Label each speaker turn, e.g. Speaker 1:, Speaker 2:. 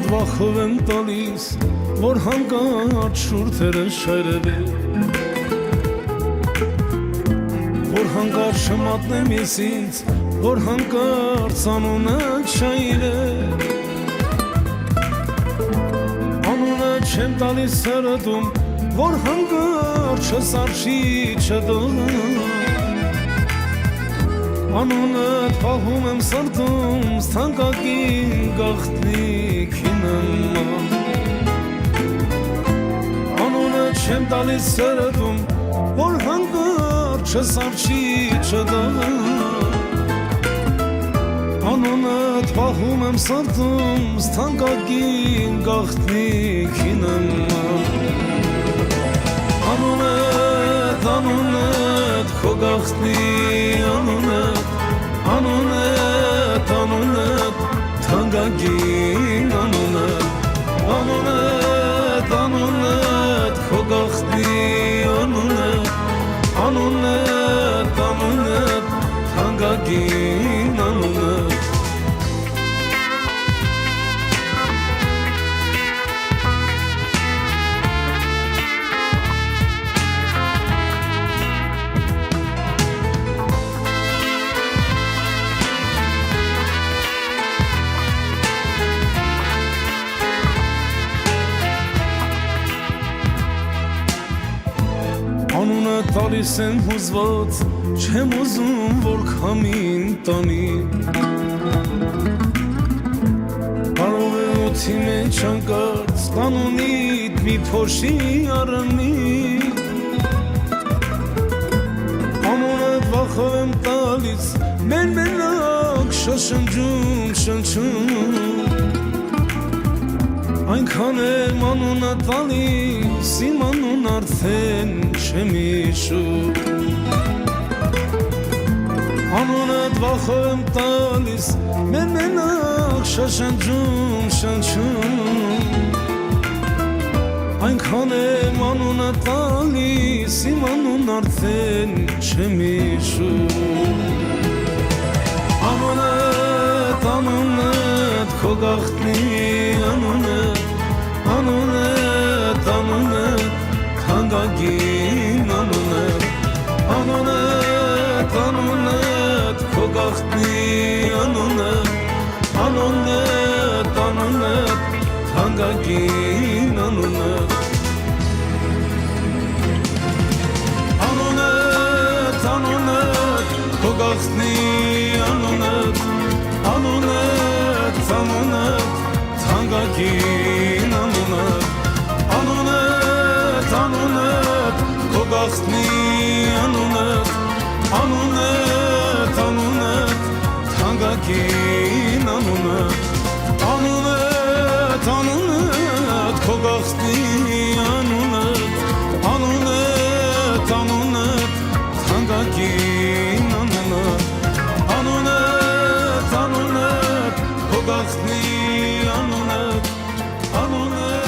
Speaker 1: Վախով եմ տալիս, որ հանկարծ շուրթերը շայրվի, որ հանկարծ շմատնեմ ես ինձ, որ հանկարծ անունը չայրե, անունը չեմ տալիս սրտում, որ հանկարծ չսարշի չդում, անունըդ պահում եմ սրտում, ստանկակին գաղտնիքի նման, անունըդ չեմ տալիս սրտում, որ հանկարծ չսարչի չդամ, անունըդ պահում եմ սրտում, ստանկակին գաղտնիքի նման, անունըդ, անունըդ քո գաղտնի անունըդ, անունըդ, անունըդ, թանկագին անունըդ, անունըդ, անունըդ, քո գաղտնի անունըդ, անունըդ, անունըդ, թանկագին անունըդ Անունը տալիս եմ հուզված, չեմ ուզում, որ քամին տանի, կարող է օդի մեջ հանկարծ տանունիդ մի փոշի առնի, անունդ վախով եմ տալիս, մենակ շշնջում, շնչում, այնքան եմ անունը տալիս, իմ անուն արդեն չեմ հիշում, անունդ վախով եմ տալիս, մենակ շշնջում, շնչում, այնքան եմ անունը տալիս, իմ անուն արդեն չեմ հիշում, անունդ, անունդ, քո գաղտնի անունըդ, անունըդ, անունըդ, թանկագին անունըդ, անունըդ, անունըդ, քո գաղտնի անունըդ, անունըդ, անունըդ, թանկագին անունըդ, անունըդ, անունըդ, քո գաղտնի անունըդ, անունըդ, անունըդ, թանկագին անունըդ, անունըդ, անունըդ, քո գաղտնի անունըդ, անունըդ, անունըդ, թանկագին անունըդ, անունըդ, անունըդ, քո գաղտնի անունըդ, անունըդ, անունըդ, թանկագին անունըդ, անունըդ, անունըդ, քո գաղտնի անունըդ, անունըդ